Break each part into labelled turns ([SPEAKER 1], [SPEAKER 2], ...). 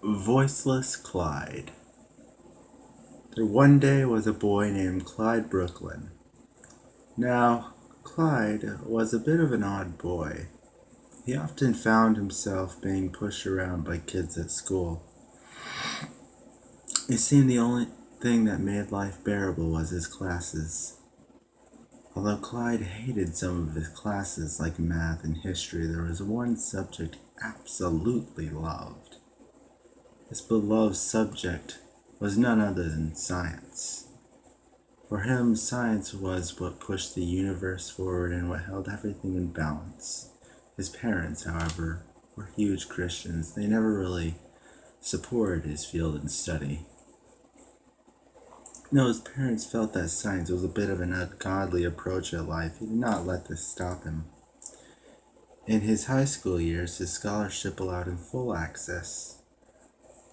[SPEAKER 1] Voiceless Clyde. There one day was a boy named Clyde Brooklyn. Now, Clyde was a bit of an odd boy. He often found himself being pushed around by kids at school. It seemed the only thing that made life bearable was his classes. Although Clyde hated some of his classes like math and history, there was one subject he absolutely loved. His beloved subject was none other than science. For him, science was what pushed the universe forward and what held everything in balance. His parents, however, were huge Christians. They never really supported his field and study. No, his parents felt that science was a bit of an ungodly approach at life. He did not let this stop him. In his high school years, his scholarship allowed him full access.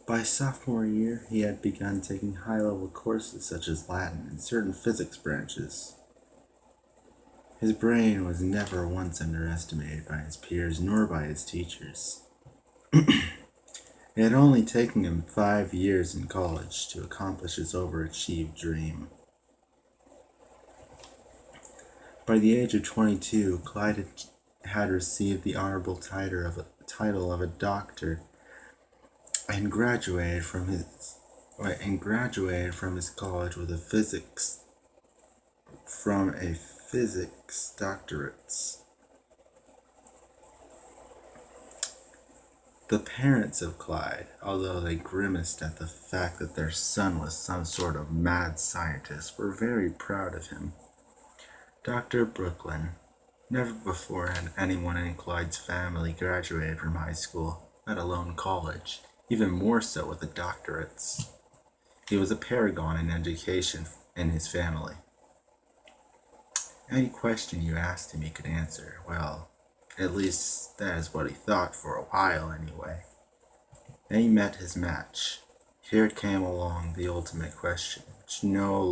[SPEAKER 1] By sophomore year, he had begun taking high-level courses such as Latin and certain physics branches. His brain was never once underestimated by his peers nor by his teachers. It had only taken him 5 years in college to accomplish his overachieved dream. By the age of 22, Clyde had received the honorable title of a doctor and graduated from his college with a physics doctorate. The parents of Clyde, although they grimaced at the fact that their son was some sort of mad scientist, were very proud of him. Dr. Brooklyn. Never before had anyone in Clyde's family graduated from high school, let alone college, even more so with the doctorates. He was a paragon in education in his family. Any question you asked him he could answer. Well, at least that is what he thought for a while anyway. Then he met his match. Here came along the ultimate question, which no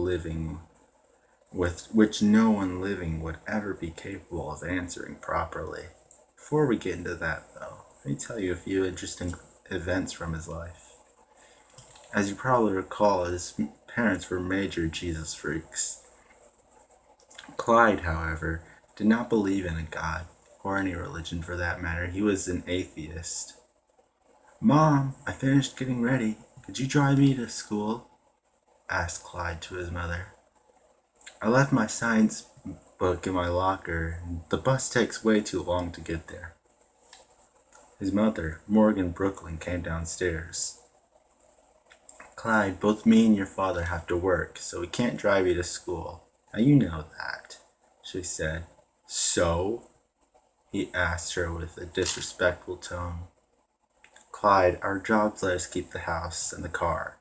[SPEAKER 1] one living would ever be capable of answering properly. Before we get into that, though, let me tell you a few interesting events from his life. As you probably recall, his parents were major Jesus freaks. Clyde, however, did not believe in a God, or any religion for that matter. He was an atheist. "Mom, I finished getting ready. Could you drive me to school?" asked Clyde to his mother. "I left my science book in my locker, and the bus takes way too long to get there." His mother, Morgan Brooklyn, came downstairs. "Clyde, both me and your father have to work, so we can't drive you to school. Now you know that," she said. "So?" he asked her with a disrespectful tone. "Clyde, our jobs let us keep the house and the car.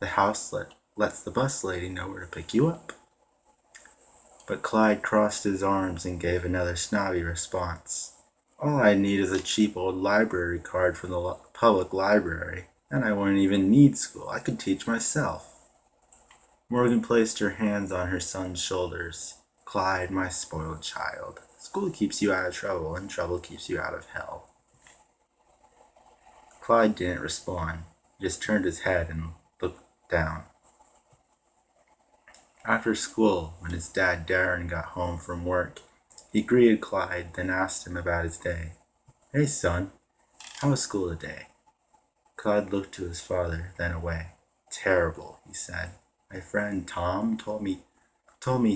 [SPEAKER 1] The house lets the bus lady know where to pick you up." But Clyde crossed his arms and gave another snobby response. "All I need is a cheap old library card from the public library, and I wouldn't even need school. I could teach myself." Morgan placed her hands on her son's shoulders. "Clyde, my spoiled child, school keeps you out of trouble, and trouble keeps you out of hell." Clyde didn't respond. He just turned his head and looked down. After school, when his dad Darren got home from work, he greeted Clyde, then asked him about his day. "Hey son, how was school today?" Clyde looked to his father, then away. "Terrible," he said. "My friend Tom told me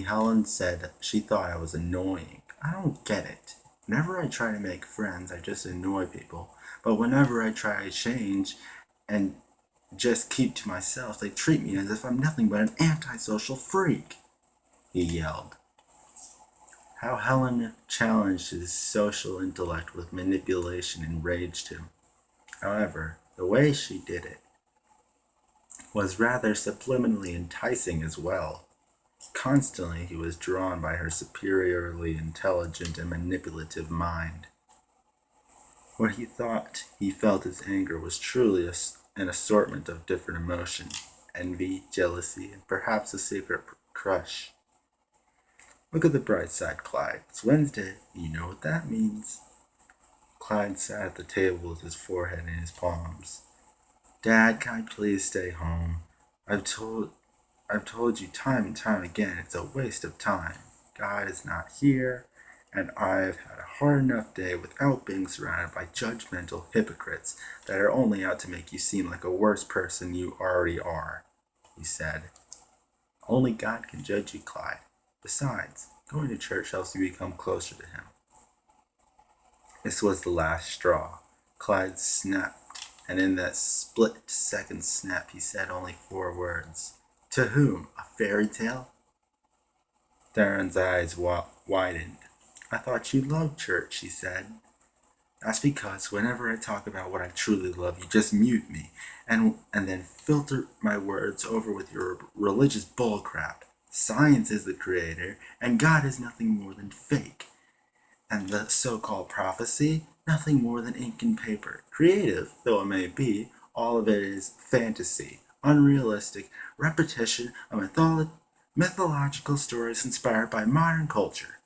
[SPEAKER 1] Helen said she thought I was annoying. I don't get it. Whenever I try to make friends, I just annoy people. But whenever I try to change and just keep to myself, they treat me as if I'm nothing but an antisocial freak," he yelled. How Helen challenged his social intellect with manipulation enraged him. However, the way she did it was rather subliminally enticing as well. Constantly he was drawn by her superiorly intelligent and manipulative mind. What he thought he felt as anger was truly an assortment of different emotions: envy, jealousy, and perhaps a secret crush. Look at the bright side, Clyde. It's Wednesday. You know what that means. Clyde sat at the table with his forehead in his palms. Dad, can I please stay home? I've told I've told you time and time again it's a waste of time. God is not here, and I've had a hard enough day without being surrounded by judgmental hypocrites that are only out to make you seem like a worse person you already are, he said. Only God can judge you, Clyde. Besides, going to church helps you become closer to Him. This was the last straw. Clyde snapped, and in that split-second snap he said only 4 words. To whom? A fairy tale? Darren's eyes widened. I thought you loved church, he said. That's because whenever I talk about what I truly love, you just mute me, and then filter my words over with your religious bullcrap. Science is the creator, and God is nothing more than fake. And the so-called prophecy, nothing more than ink and paper. Creative, though it may be, all of it is fantasy, unrealistic repetition of mythological stories inspired by modern culture.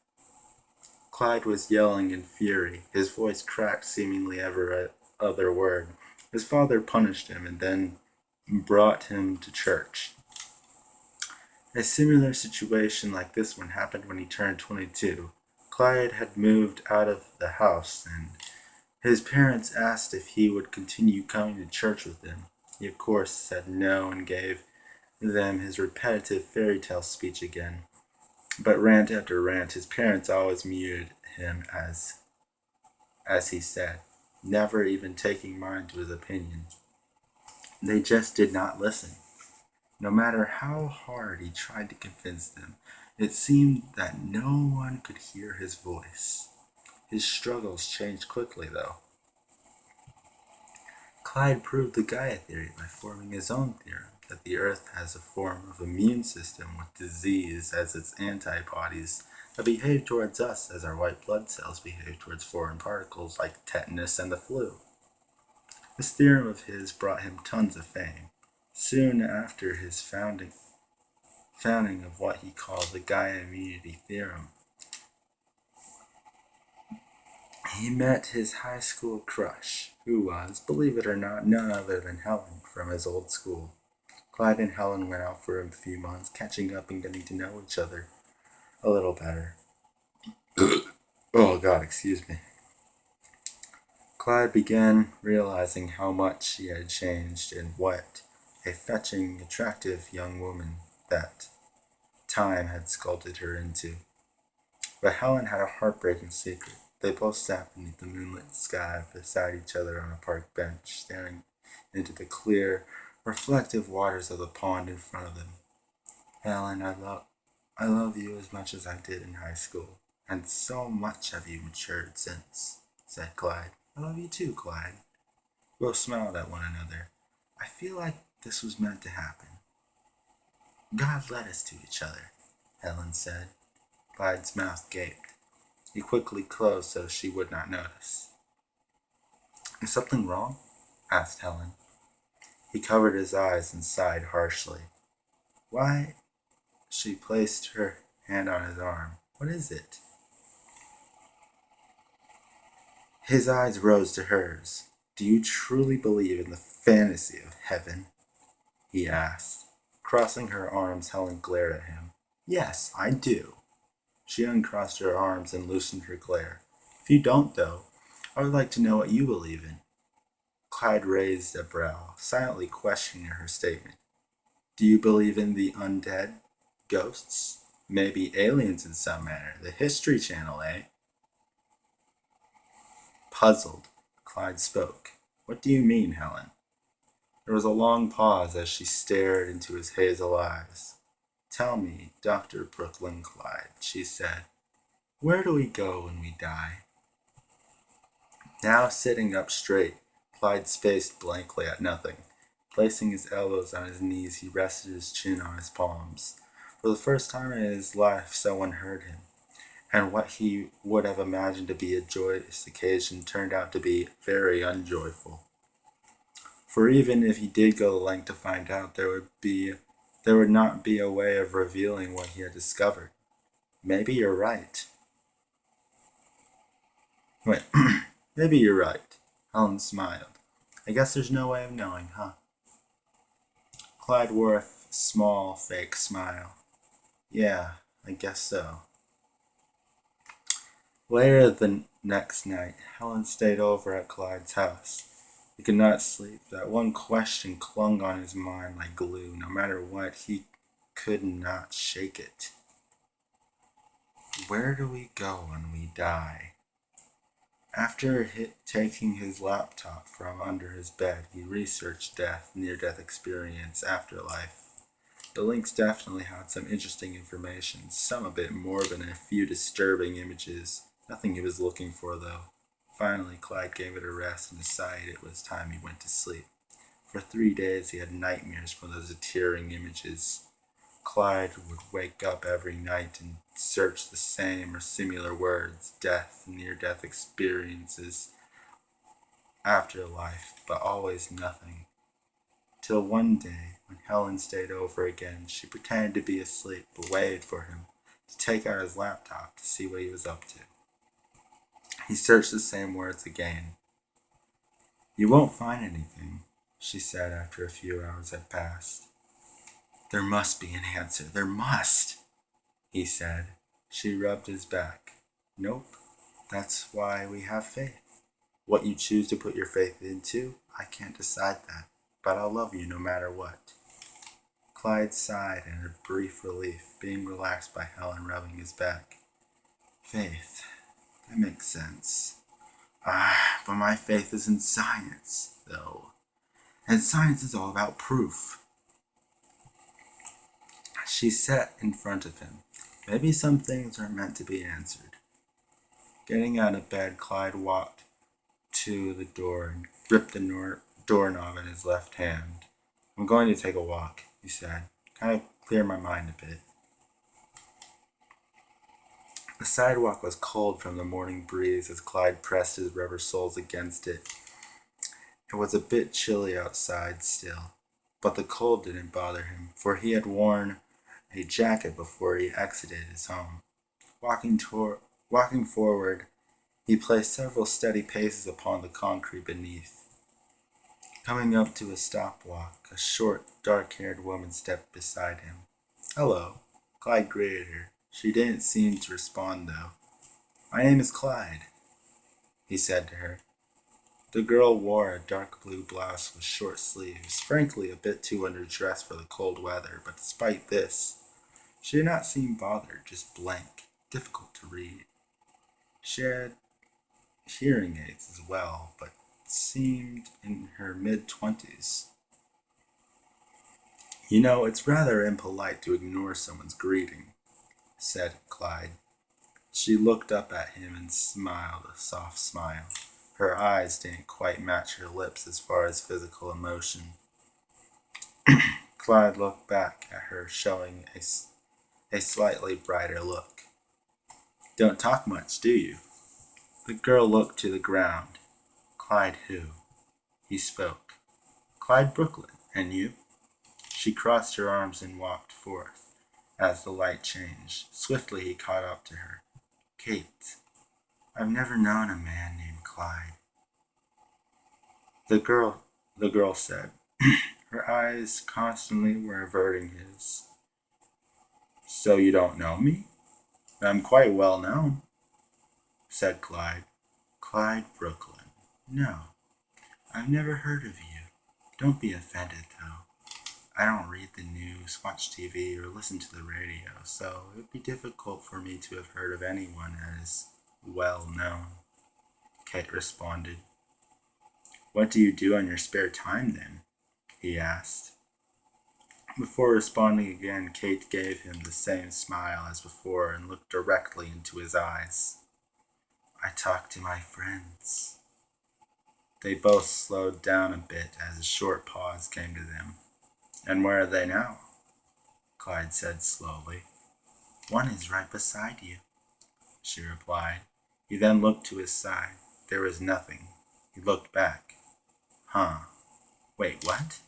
[SPEAKER 1] Clyde was yelling in fury, his voice cracked seemingly every other word. His father punished him and then brought him to church. A similar situation like this one happened when he turned 22. Clyde had moved out of the house, and his parents asked if he would continue coming to church with them. He, of course, said no and gave them his repetitive fairy tale speech again. But rant after rant, his parents always muted him as he said, never even taking mind to his opinion. They just did not listen. No matter how hard he tried to convince them, it seemed that no one could hear his voice. His struggles changed quickly, though. Clyde proved the Gaia theory by forming his own theorem that the Earth has a form of immune system with disease as its antibodies that behave towards us as our white blood cells behave towards foreign particles like tetanus and the flu. This theorem of his brought him tons of fame. Soon after his founding of what he called the Gaia immunity theorem, he met his high school crush, who was, believe it or not, none other than Helen from his old school. Clyde and Helen went out for a few months, catching up and getting to know each other a little better. Oh God, excuse me. Clyde began realizing how much she had changed and what a fetching, attractive young woman that time had sculpted her into. But Helen had a heartbreaking secret. They both sat beneath the moonlit sky beside each other on a park bench, staring into the clear, reflective waters of the pond in front of them. Helen, I love you as much as I did in high school, and so much have you matured since, said Clyde. I love you too, Clyde. Both smiled at one another. I feel like this was meant to happen. God led us to each other, Helen said. Clyde's mouth gaped. He quickly closed so she would not notice. Is something wrong? Asked Helen. He covered his eyes and sighed harshly. Why? She placed her hand on his arm. What is it? His eyes rose to hers. Do you truly believe in the fantasy of heaven? He asked. Crossing her arms, Helen glared at him. Yes, I do. She uncrossed her arms and loosened her glare. If you don't, though, I would like to know what you believe in. Clyde raised a brow, silently questioning her statement. Do you believe in the undead? Ghosts? Maybe aliens in some manner. The History Channel, eh? Puzzled, Clyde spoke. What do you mean, Helen? There was a long pause as she stared into his hazel eyes. Tell me, Dr. Brooklyn Clyde, she said, where do we go when we die? Now sitting up straight, Clyde spaced blankly at nothing. Placing his elbows on his knees, he rested his chin on his palms. For the first time in his life, someone heard him, and what he would have imagined to be a joyous occasion turned out to be very unjoyful. For even if he did go the length to find out, there would not be a way of revealing what he had discovered. Maybe you're right. Wait, Maybe you're right. Helen smiled. I guess there's no way of knowing, huh? Clyde wore a small, fake smile. Yeah, I guess so. Later the next night, Helen stayed over at Clyde's house. He could not sleep. That one question clung on his mind like glue. No matter what, he could not shake it. Where do we go when we die? After taking his laptop from under his bed, he researched death, near-death experience, afterlife. The links definitely had some interesting information, some a bit morbid and a few disturbing images. Nothing he was looking for, though. Finally, Clyde gave it a rest and decided it was time he went to sleep. For 3 days he had nightmares from those deterring images. Clyde would wake up every night and search the same or similar words, death, near-death experiences, afterlife, but always nothing. Till one day, when Helen stayed over again, she pretended to be asleep but waited for him to take out his laptop to see what he was up to. He searched the same words again. You won't find anything, she said after a few hours had passed. There must be an answer. There must, he said. She rubbed his back. Nope. That's why we have faith. What you choose to put your faith into, I can't decide that, but I'll love you no matter what. Clyde sighed in a brief relief, being relaxed by Helen rubbing his back. Faith. That makes sense. But my faith is in science, though. And science is all about proof. She sat in front of him. Maybe some things are meant to be answered. Getting out of bed, Clyde walked to the door and gripped the doorknob in his left hand. I'm going to take a walk, he said. Kind of clear my mind a bit. The sidewalk was cold from the morning breeze as Clyde pressed his rubber soles against it. It was a bit chilly outside still, but the cold didn't bother him, for he had worn a jacket before he exited his home. Walking forward, he placed several steady paces upon the concrete beneath. Coming up to a stopwalk, a short, dark-haired woman stepped beside him. Hello, Clyde greeted her. She didn't seem to respond, though. My name is Clyde, he said to her. The girl wore a dark blue blouse with short sleeves, frankly a bit too underdressed for the cold weather, but despite this, she did not seem bothered, just blank, difficult to read. She had hearing aids as well, but seemed in her mid-20s. You know, it's rather impolite to ignore someone's greeting, said Clyde. She looked up at him and smiled a soft smile. Her eyes didn't quite match her lips as far as physical emotion. Clyde looked back at her, showing a slightly brighter look. Don't talk much, do you? The girl looked to the ground. Clyde who? He spoke. Clyde Brooklyn. And you? She crossed her arms and walked forth. As the light changed, swiftly he caught up to her. Kate, I've never known a man named Clyde. The girl said. Her eyes constantly were averting his. So you don't know me? I'm quite well known, said Clyde. Clyde Brooklyn. No, I've never heard of you. Don't be offended, though. I don't read the news, watch TV, or listen to the radio, so it would be difficult for me to have heard of anyone as well known. Kate responded. What do you do on your spare time, then? He asked. Before responding again, Kate gave him the same smile as before and looked directly into his eyes. I talk to my friends. They both slowed down a bit as a short pause came to them. And where are they now? Clyde said slowly. One is right beside you, she replied. He then looked to his side. There was nothing. He looked back. Huh. Wait, what?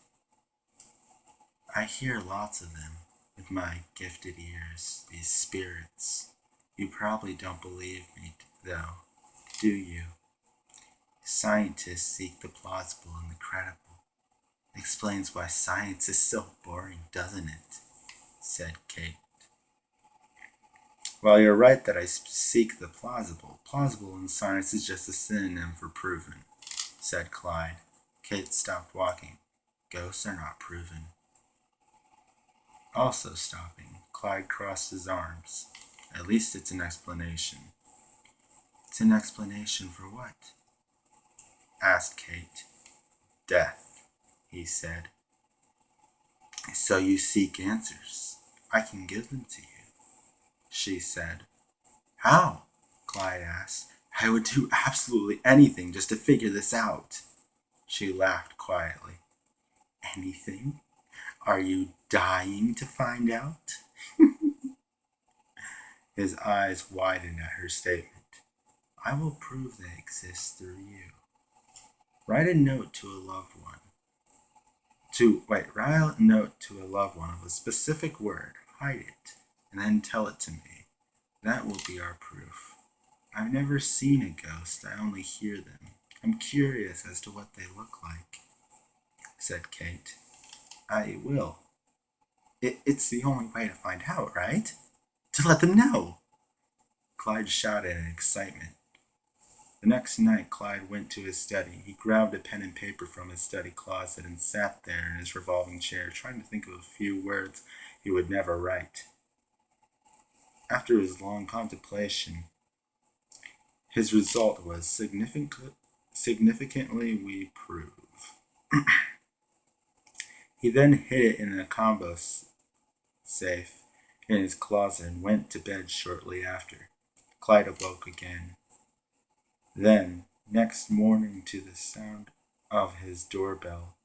[SPEAKER 1] I hear lots of them with my gifted ears, these spirits. You probably don't believe me, though, do you? Scientists seek the plausible and the credible. It explains why science is so boring, doesn't it? Said Kate. Well, you're right that I seek the plausible. Plausible in science is just a synonym for proven, said Clyde. Kate stopped walking. Ghosts are not proven. Also stopping, Clyde crossed his arms. At least it's an explanation. It's an explanation for what? Asked Kate. Death, he said. So you seek answers. I can give them to you, she said. How? Clyde asked. I would do absolutely anything just to figure this out. She laughed quietly. Anything? Are you dying to find out? His eyes widened at her statement. I will prove they exist through you. Write a note to a loved one. Write a note to a loved one of a specific word, hide it, and then tell it to me. That will be our proof. I've never seen a ghost, I only hear them. I'm curious as to what they look like, said Kate. I will. It's the only way to find out, right? To let them know. Clyde shouted in excitement. The next night, Clyde went to his study. He grabbed a pen and paper from his study closet and sat there in his revolving chair, trying to think of a few words he would never write. After his long contemplation, his result was significantly we prove. He then hid it in a combo safe in his closet and went to bed shortly after. Clyde awoke again. Then, next morning, to the sound of his doorbell.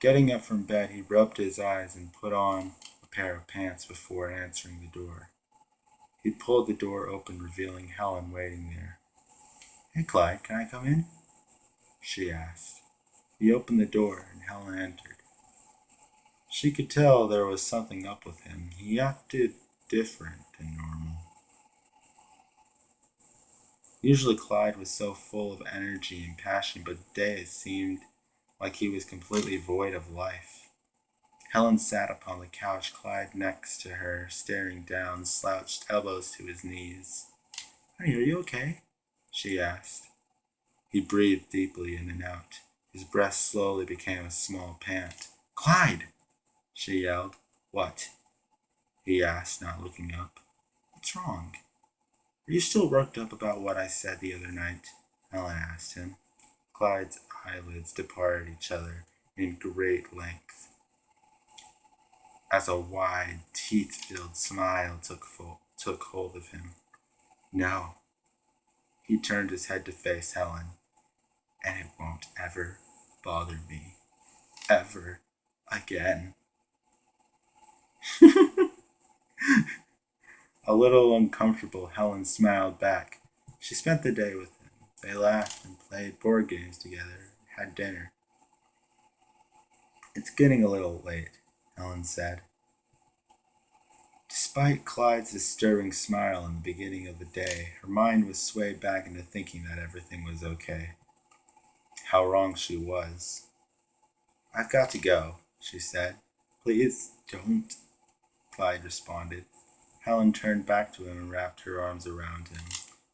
[SPEAKER 1] Getting up from bed, he rubbed his eyes and put on a pair of pants before answering the door. He pulled the door open, revealing Helen waiting there. Hey, Clyde, can I come in? She asked. He opened the door, and Helen entered. She could tell there was something up with him. He acted different than normal. Usually Clyde was so full of energy and passion, but today it seemed like he was completely void of life. Helen sat upon the couch, Clyde next to her, staring down, slouched elbows to his knees. Honey, are you okay? She asked. He breathed deeply in and out. His breath slowly became a small pant. Clyde! She yelled. What? He asked, not looking up. What's wrong? Are you still worked up about what I said the other night? Helen asked him. Clyde's eyelids departed each other in great length, as a wide, teeth-filled smile took hold of him. No. He turned his head to face Helen. And it won't ever bother me. Ever again. A little uncomfortable, Helen smiled back. She spent the day with him. They laughed and played board games together, had dinner. It's getting a little late, Helen said. Despite Clyde's disturbing smile in the beginning of the day, her mind was swayed back into thinking that everything was okay. How wrong she was. I've got to go, she said. Please don't, Clyde responded. Helen turned back to him and wrapped her arms around him.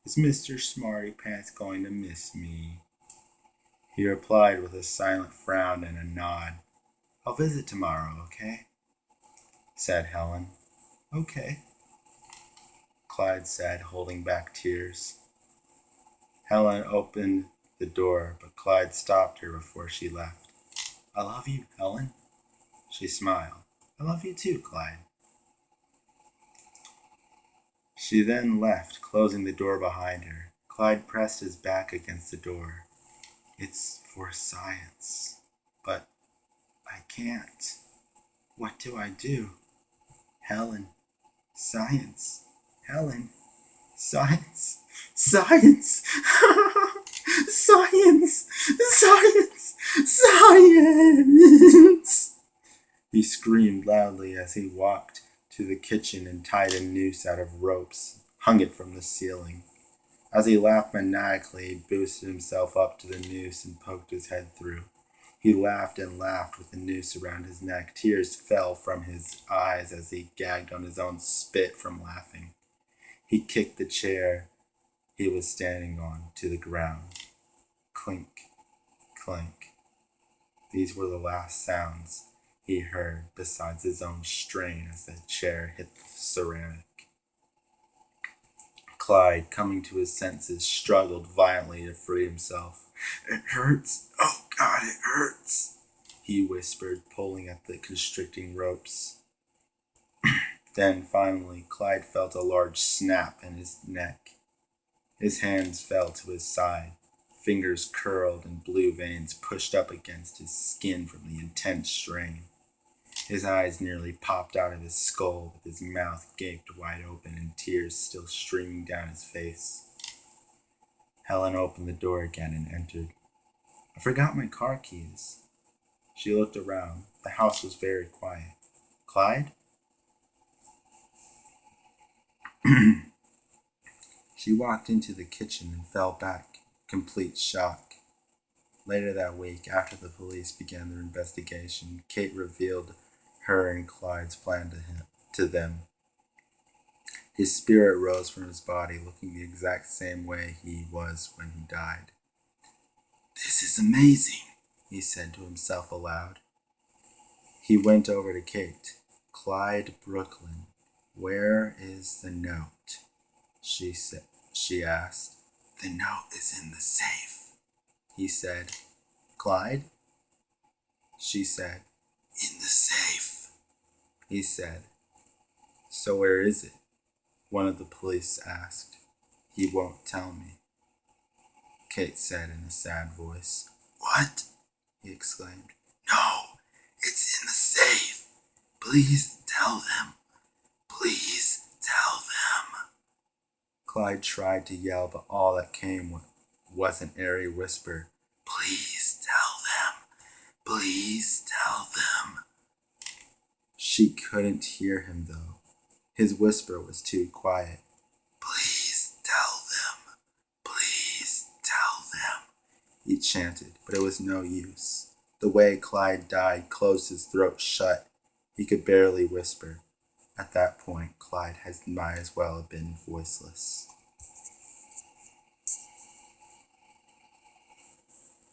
[SPEAKER 1] Is Mr. Smarty Pants going to miss me? He replied with a silent frown and a nod. I'll visit tomorrow, okay? Said Helen. Okay, Clyde said, holding back tears. Helen opened the door, but Clyde stopped her before she left. I love you, Helen. She smiled. I love you too, Clyde. She then left, closing the door behind her. Clyde pressed his back against the door. It's for science. But I can't. What do I do? Helen. Science. Helen. Science. Science. Science. Science. Science. He screamed loudly as he walked to the kitchen and tied a noose out of ropes, hung it from the ceiling. As he laughed maniacally, he boosted himself up to the noose and poked his head through. He laughed and laughed with the noose around his neck. Tears fell from his eyes as he gagged on his own spit from laughing. He kicked the chair he was standing on to the ground. Clink, clink. These were the last sounds he heard besides his own strain as the chair hit the ceramic. Clyde, coming to his senses, struggled violently to free himself. "It hurts. Oh, God, it hurts," he whispered, pulling at the constricting ropes. Then, finally, Clyde felt a large snap in his neck. His hands fell to his side. Fingers curled and blue veins pushed up against his skin from the intense strain. His eyes nearly popped out of his skull, with his mouth gaped wide open and tears still streaming down his face. Helen opened the door again and entered. "I forgot my car keys." She looked around. The house was very quiet. "Clyde?" She walked into the kitchen and fell back, complete shock. Later that week, after the police began their investigation, Kate revealed her and Clyde's plan to them. His spirit rose from his body, looking the exact same way he was when he died. "This is amazing," he said to himself aloud. He went over to Kate. "Clyde Brooklyn, where is the note?" She asked. "The note is in the safe," he said. "Clyde?" She said. "In the safe," he said. "So where is it?" one of the police asked. "He won't tell me," Kate said in a sad voice. "What?" he exclaimed. "No, it's in the safe. Please tell them. Please tell them." Clyde tried to yell, but all that came was an airy whisper. "Please tell them. Please tell them." She couldn't hear him, though. His whisper was too quiet. "Please tell them. Please tell them," he chanted, but it was no use. The way Clyde died closed his throat shut. He could barely whisper. At that point, Clyde might as well have been voiceless.